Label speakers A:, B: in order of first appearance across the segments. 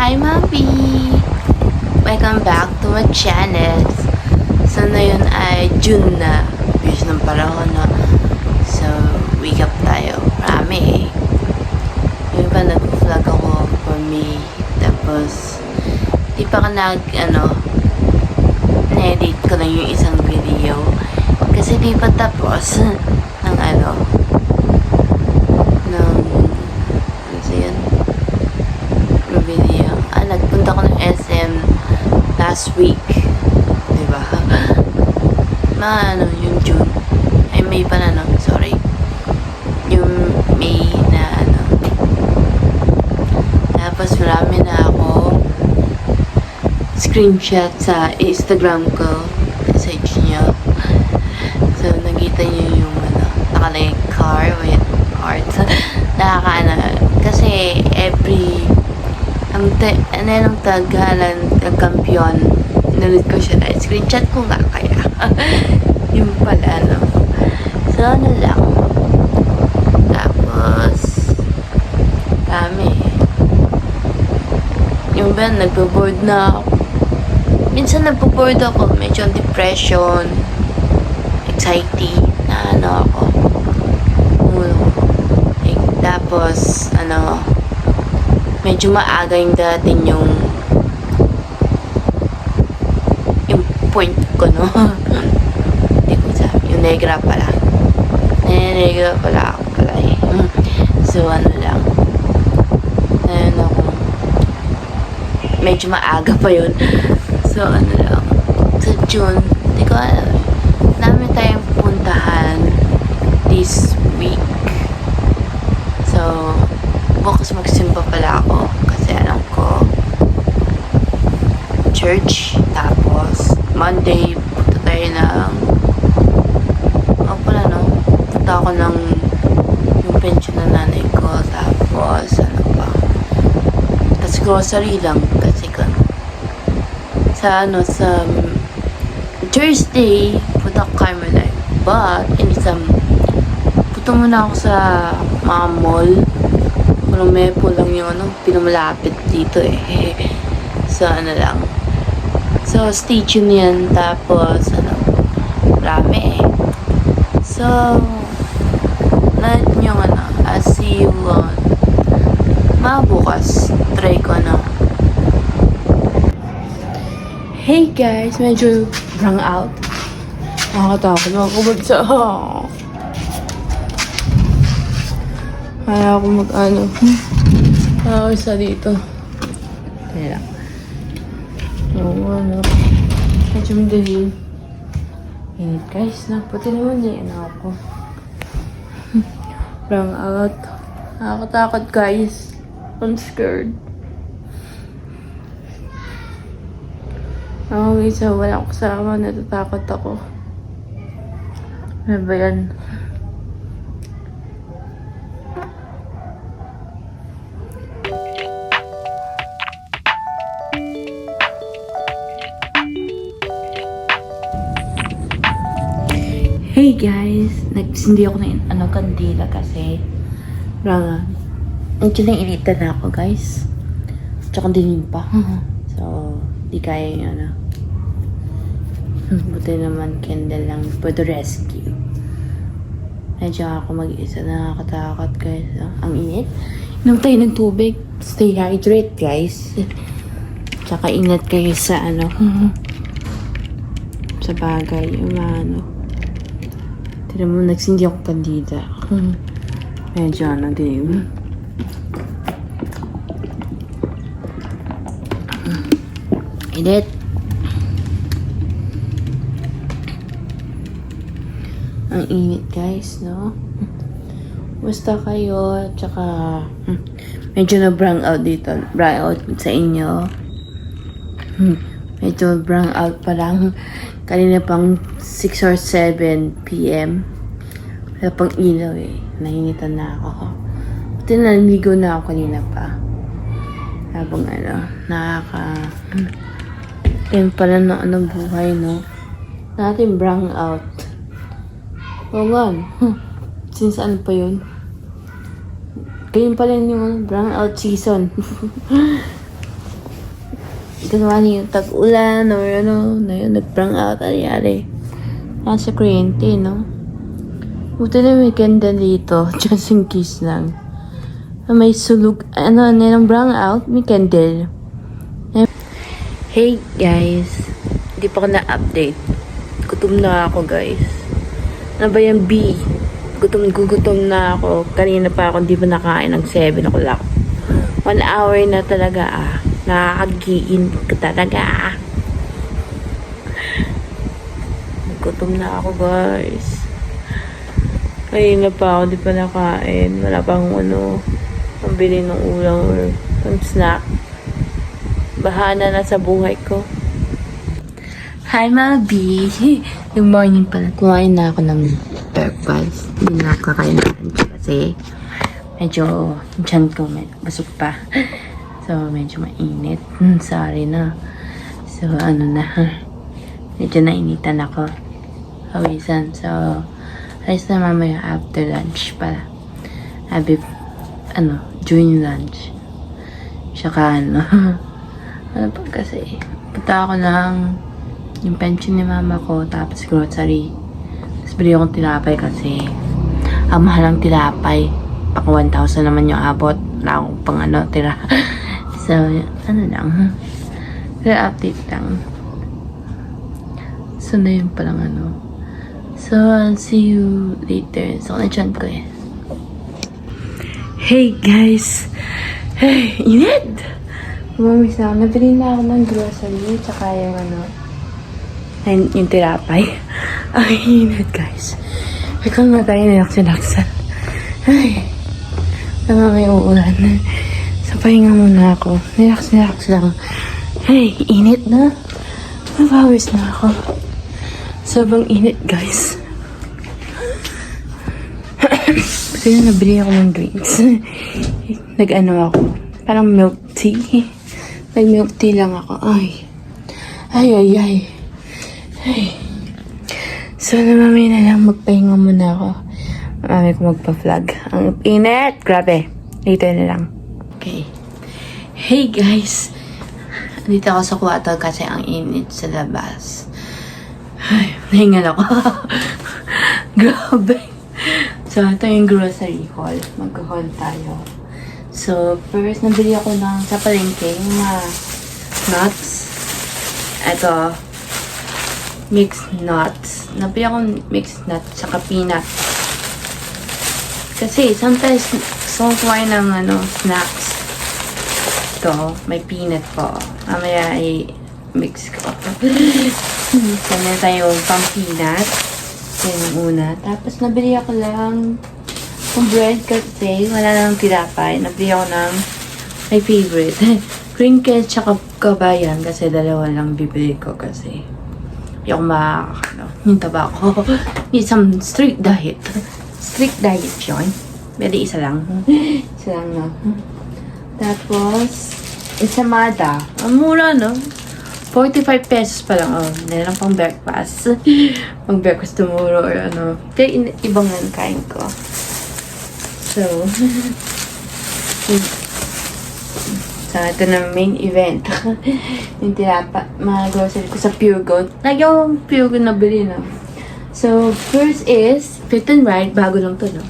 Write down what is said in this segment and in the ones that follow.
A: Hi, Mommy! Welcome back to my channel. So, ngayon ay June na. Bilis ng panahon na. So, wake up tayo. Marami eh. Yung iba nag-vlog ako for me. Tapos, di pa ka na-edit ko lang yung isang video. Kasi di pa tapos ng video. Nagpunta ko ng SM last week. Diba? Yung June. Ay, May pa na, no? Sorry. Yung May na, Tapos, marami na ako screenshot sa Instagram ko. Message niyo. So, nakita niyo yung, nakalagay car with heart. Kasi, ang kampiyon, nalit ko siya na screenshot ko nga kaya. Yung pala, So, lang. Tapos, dami. Yung ba, nagbo-board na ako. Minsan nagbo-board ako, medyo depression, anxiety, na ako. Tapos, medyo maaga yung dating yung point ko, no? Hindi ko sabi. Yung negra pala. Negra pala ako pala eh. So, lang. Ako. Medyo maaga pa yun. So, lang. Sa June, hindi ko alam. Dami tayong puntahan this week. So, bukas magsimba pala ako kasi ko church. Tapos Monday punta tayo punta ako ng yung pension ng nanay ko. Tapos tapos grocery lang kasi sa Thursday punta ko Carmelite, but punta muna ako sa mga mall. Mepo lang yung pinamalapit dito eh. So, lang. So, stay tuned yan. Tapos, marami eh. So, natin yung I'll see you on bukas. Try ko Hey guys, medyo rang out. Nakakatakot. Makakabag sa kaya ako isa dito. Kaya lang. Medyo madali. Init guys, pati naman ako. Rang out. Nakakatakot guys. I'm scared. Isa walang kasama, natatakot ako. Ano ba yan? Hey guys, nagsindi ako ng kandila kasi medyo nainitan na ako guys. Tsaka dilim pa. So, di kaya yung buti naman candle lang for the rescue. Medyo ako mag-isa, nakakatakot guys. Ang init. Inom tayo ng tubig. Stay hydrate guys. Tsaka ingat kayo sa sa bagay. Tira mo, nagsindi ako kandida. Medyo din. Init. Ang init guys, no? Basta kayo, tsaka medyo na-brown out dito. Brown out sa inyo. Medyo brown out pa lang. Kanina pang 6 or 7 p.m. Wala pang ilaw eh. Nainitan na ako. Pati naligo na ako kanina pa. Habang Yan pala ng buhay, no? Natin brown out. Since pa yun? Ganyan pala yung brown out season. ginawa niya yung tag-ulan or ano, na yun, nag-prank out, nangyari. Nasa kuryente, no? Buti na may ganda dito, just in case lang. May sulog, ano, nilang brown out, may candle. Hey guys, hindi pa ako na-update. Gutom na ako guys. Ano ba yung B? Gutom na ako. Kanina pa ako hindi pa nakain ng 7 o'clock. 1 hour na talaga Nakakagiin ka talaga Gutom na ako guys. Kanina pa ako hindi pa nakain. Wala pang pambili ng ulam or ng snack. Bahana na sa buhay ko. Hi, Mabi! Good morning pala. Kumain na ako ng breakfast. Hindi na ako kakain ng lunch kasi medyo dyan ko busog pa. So, medyo mainit. Sorry na. So, medyo nainitan ako. Hawisan. So, alis na mamaya after lunch pala. During lunch. Tsaka ano pa kasi, punta ako ng yung pension ni mama ko, tapos grocery. Tapos bili akong tilapay kasi ang mahal ng tilapay. Pang 1,000 naman yung abot. Wala akong pang tira. So, lang. Pero update lang. So, na yun palang So, I'll see you later. So, na-chan ko eh. Hey guys! Hey, init! Umamis na ako. Nabili na ako ng grocery. Tsaka yung tilapay. Ang init, guys. Ikaw na tayo nilaksan. Ay. May uulan. So, pahinga muna ako. Relax lang. Hey, init na. Mabawis na ako. Sobrang init, guys. Kasi nabili ako ng drinks. Ako. Parang milk tea. Nag-milk tea lang ako. Ay. So, mamaya na lang magpahinga muna ako. Mamaya ko magpa-vlog. Ang init! Grabe. Later na lang. Okay. Hey guys! Dito ako sa kwarto kasi ang init sa labas. Ay, nahingal ako. Grabe. So, ito yung grocery haul. Mag-haul tayo. So, first, nabili ako sa palengke, yung mga nuts. Ito, mixed nuts. Nabili ako mixed nuts, saka peanuts. Kasi, sometimes, gusto kong kumain ng snacks. Ito, may peanut po. Mamaya, i-mix ko. Sana tayo pang peanut. Yan yung una. Tapos, nabili ako lang kung bread kasi wala nang tilapay. Nabili ako ng my favorite. Crinkle tsaka kabayan kasi dalawa lang bibili ko kasi yung yung taba ko. Need some strict diet. Strict diet yun. Pwede isa lang. Isa lang na. Tapos, ensamada. Ang mura, no? 45 pesos pa lang. Meron pang breakfast. Pang breakfast tomorrow or Kaya ibang lang kain ko. So, ito na main event. Yung mga grocery ko sa Pure Gold. Lagi akong Pure Gold nabili, no? So, first is, Fit and Right. Bago lang to, no?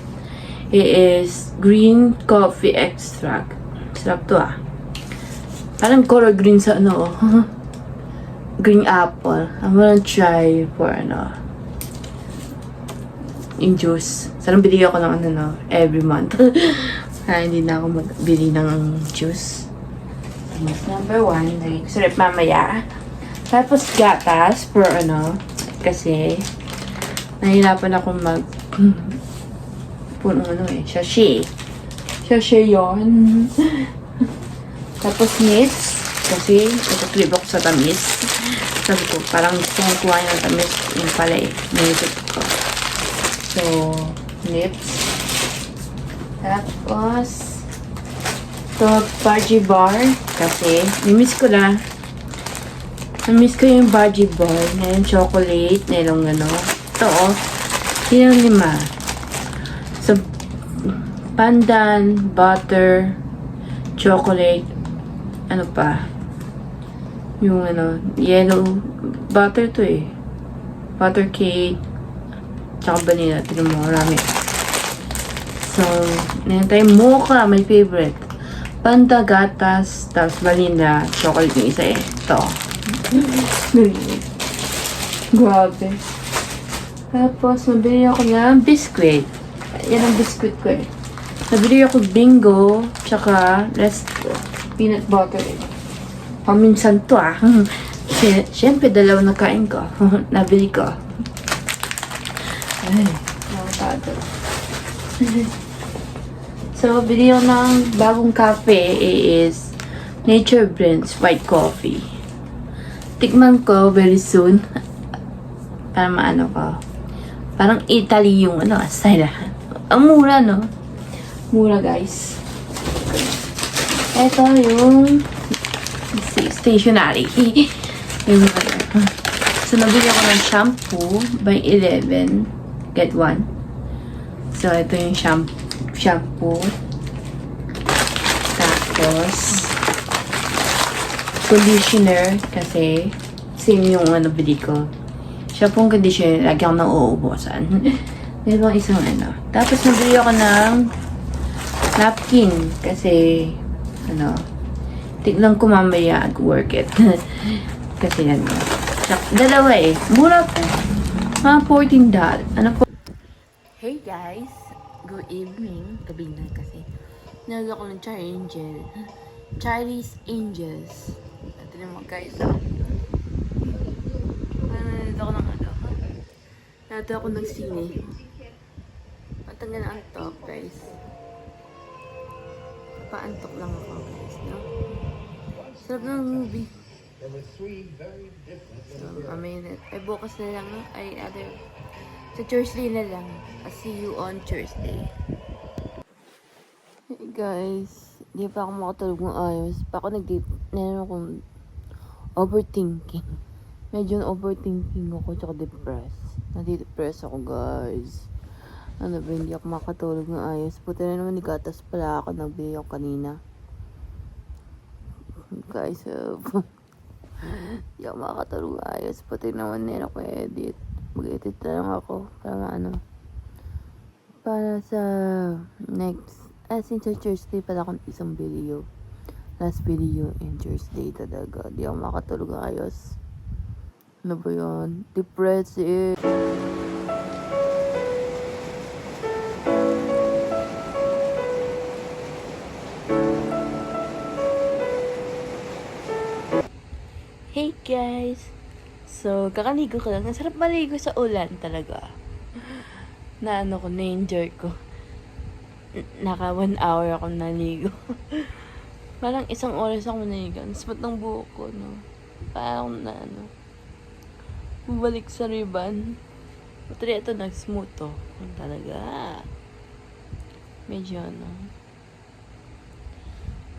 A: It is green coffee extract. Sarap to, Parang color green sa green apple. I'm gonna try for yung juice. Sarang bili ako ng every month. Hindi na ako magbili ng juice. Number 1, lagay ko sa rep mamaya. Tapos gatas for kasi nahihirapan ako sachet. Sachet yun. Tapos nips. Kasi nagtutrip ako sa tamis. Sabi ko, parang gusto kong kuha ng tamis. Yung pala naisip ko. So, nips. Tapos, ito, Bhaji Bar. Kasi, namiss ko yung Bhaji Bar. Na yung chocolate, na yung Ito, yun yung 5. So, pandan, butter, chocolate, Yung ano, yellow butter to eh. Butter cake. Tsaka vanilla. Tignan mo, marami. So, meron tayong mocha, my favorite. Panda, gatas, tapos vanilla, chocolate yung isa eh. Ito. Grabe. Tapos, nabili ako ng biscuit. Yan ang biscuit ko eh. Nabili ako bingo, tsaka peanut butter eh. Paminsan to ah. Siyempre, dalawa na kain ko. Nabili ko. Ay, nakatado. So, bili ko ng bagong cafe is Nature Blends White Coffee. Tikman ko very soon. Para maano ko. Parang Italy yung ano, style. Ang mura, no? Mura, guys. Ito yung stationery. Yung ano. So, nabili ako ng shampoo by 11. Get one. So, ito yung shampoo. Tapos, conditioner. Kasi, same yung ano, bili ko. Shampoo conditioner. Lagi ako nang uubusan. Meron isang ano. Tapos, nabili ako ng napkin. Kasi, ano, tignan ko mamaya work it. Kasi ano. Dalawa eh. Mura pa. Mga $14. Ano po? Hey guys. Good evening. Gabi na kasi. Nalala ko ng Charlie's Angels. Ito naman guys. Nalala ko ng ano. Nalala ako ng sine. Matanggal na antok guys. Paantok lang ako guys. No? Sarap ng movie. So, ay bukas na lang, ay other, sa Thursday na lang. I'll see you on Thursday. Hey guys, di pa ako makatulog ng ayos. Pa ako akong overthinking. Medyo overthinking ako, tsaka depressed. Nadi-depress ako guys. Ano ba, hindi ako makatulog ng ayos. Puti na naman, gatas pala ako, nagbili ako kanina. Guys, hindi ako makakatulog ayos. Pati naman nila ko edit. Mag-edit na lang ako. Para ano. Para sa next. Since Thursday pala akong isang video. Last video in Thursday talaga. Hindi ako makakatulog ayos. Ano ba yun? Depressing. Hey guys! So, kakaligo ko lang. Nasarap maligo sa ulan talaga. Na ano ko, na-enjoy ko. Naka 1 hour ako naligo. Parang isang oras ako naligo. Ang smooth ng buhok ko, no? Parang na ano. Bumalik sa ribbon. Pati ito nag-smooth to. Talaga. Medyo ano.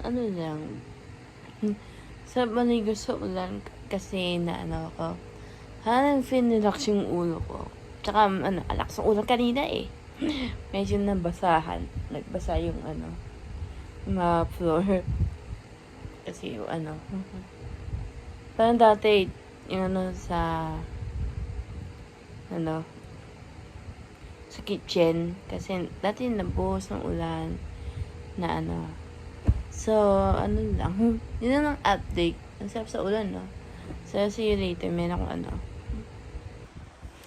A: Ano lang. Sa maligo sa ulan kasi na ano ako. Finrelax yung ulo ko. Tsaka ano, alax ang ulo kanina eh. Medyo nabasahan. Nagbasa yung ano, mga floor. Kasi yung ano. Parang dati, yung ano sa ano, sa kitchen. Kasi dati nabuhos ng ulan na ano. So, ano lang. Yun lang ang update. Ang sarap sa ulan, no? So, see you later. Meron akong ano.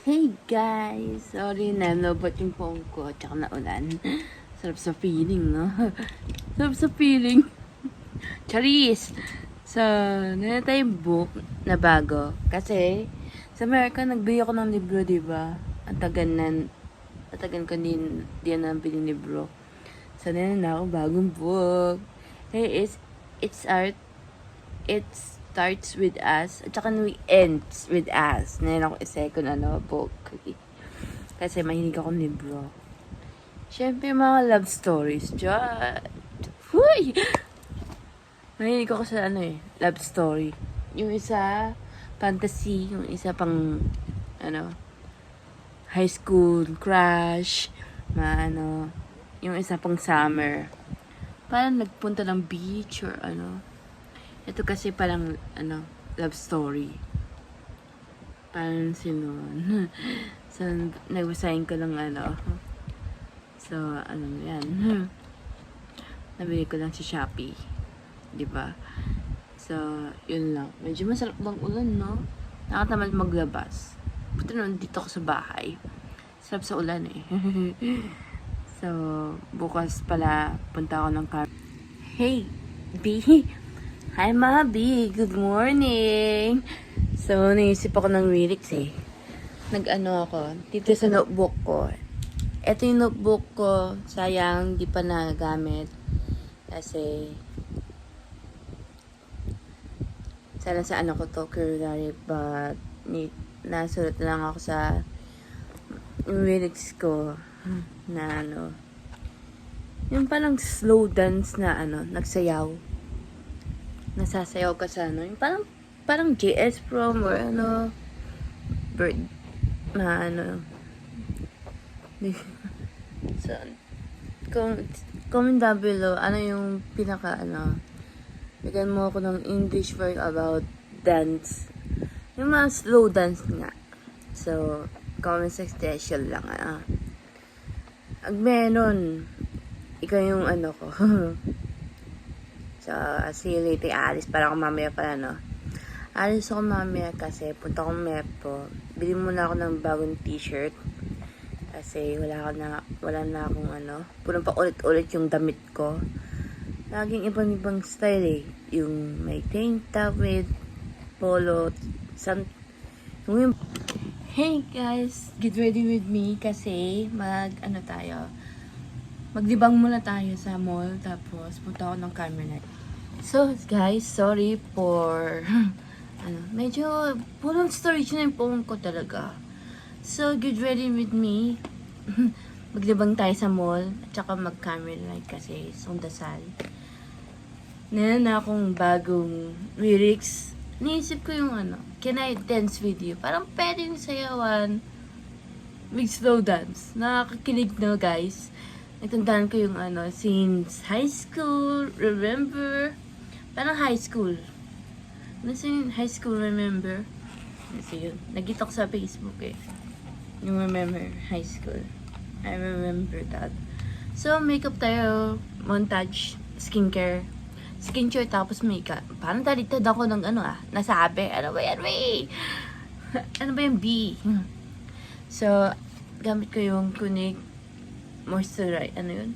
A: Hey, guys! Sorry na, lobot yung phone ko. Tsaka na ulan. Sarap sa feeling, no? Sarap sa feeling. Charis! So, nana tayong book na bago. Kasi, sa Amerika, nagbili ako ng libro, diba? Ang tagan ko din ang biling libro. So, nana ako bagong book. Hey, it starts with us at saka we ends with us. Ngayon ako second book. Kasi mahilig akong libro. Siyempre mga love stories. Huy! Mahilig ako sa love story. Yung isa fantasy, yung isa pang high school crush, yung isa pang summer. Parang nagpunta ng beach or ano. Ito kasi parang love story. Parang sinon. So, nagbasahin ko lang ano. So, ano yan. Nabili ko lang sa Shopee. Diba? So, yun lang. Medyo masarap bang ulan, no? Nakatamad maglabas. Buti nun, dito ako sa bahay. Sarap sa ulan eh. So, bukas pala punta ako ng car. Hey, B! Hi, mga B! Good morning! So, naisip ako ng lyrics eh. Nag-ano ako, dito sa notebook ko. Ito yung notebook ko, sayang, di pa nagagamit. Kasi, sana sa ano ko to, curary, but nasulat lang ako sa lyrics ko na ano, yung parang slow dance na ano, nagsayaw. Nasasayaw ka sa ano, yung parang JS Prom or ano, bird, na ano. So, comment down below, ano yung pinaka ano, bigyan mo ako ng English word about dance. Yung mga slow dance nga. So, comment section lang Ag meron, ikaw yung ano ko. So, see you later, Alice. Para ako mamaya pala, no? Alis ako mamaya kasi punta akong Mepo. Bili muna ako ng bagong t-shirt. Kasi wala na akong ano. Puro pa ulit-ulit yung damit ko. Laging ibang style eh. Yung may tank top with polo. Hey guys! Get ready with me kasi maglibang muna tayo sa mall. Tapos punta ako ng Carmenite. So guys, sorry for medyo pulong storage na yung phone ko talaga. So, get ready with me. Maglibang tayo sa mall. At saka mag-Carmelite kasi sundasal. Meron na akong bagong lyrics. Niisip ko yung can I dance with you? Parang pwede yung sayawan. With slow dance. Nakakakilig na guys. Nagtandaan ko yung since high school, remember? Parang high school. Nasa yung high school, remember? Nasa yun. Nagkita ko sa Facebook eh. Yung remember high school. I remember that. So, makeup tayo. Montage. Skincare. Skincare tapos makeup. Parang talitad ako ng nasabi. Ano ba yan, Ray? Ano ba yung B? So, gamit ko yung Kunig moisturizer. Ano yun?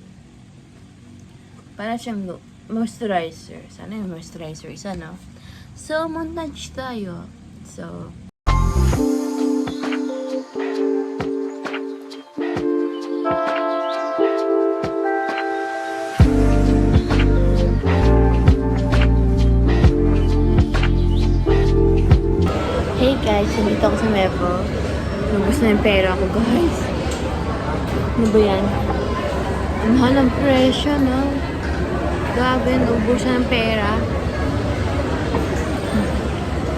A: Para siyang moisturizer. Sana yung moisturizer. Isa, no? So, montage tayo. So, hey guys, nandito ako sa Mepo. Nubos na yung pera ko, guys. Ano ba yan? Ang mahal ng presyo, no? Grabe, nubos na ng pera.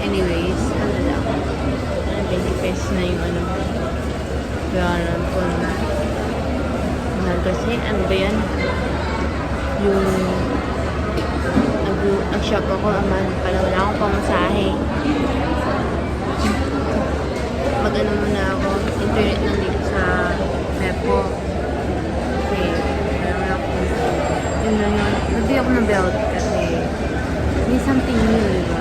A: Anyways, ano lang. 20 pesos na yung bayaran ko na. Mahal kasi, ano ba yan? Yung nag-shock ako, aman, pala wala akong pamasahe. Mag-ano muna ako, internet lang dito sa Mepo. Kasi, wala ako. Yun lang yun. Nabili ako ng belt kasi may something new, diba?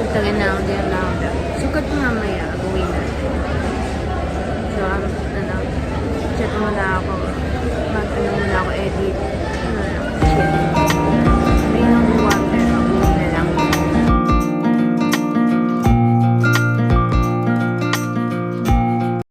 A: Tagal na ako din na ako. Sukat ko mamaya, gawin natin. So, check muna ako.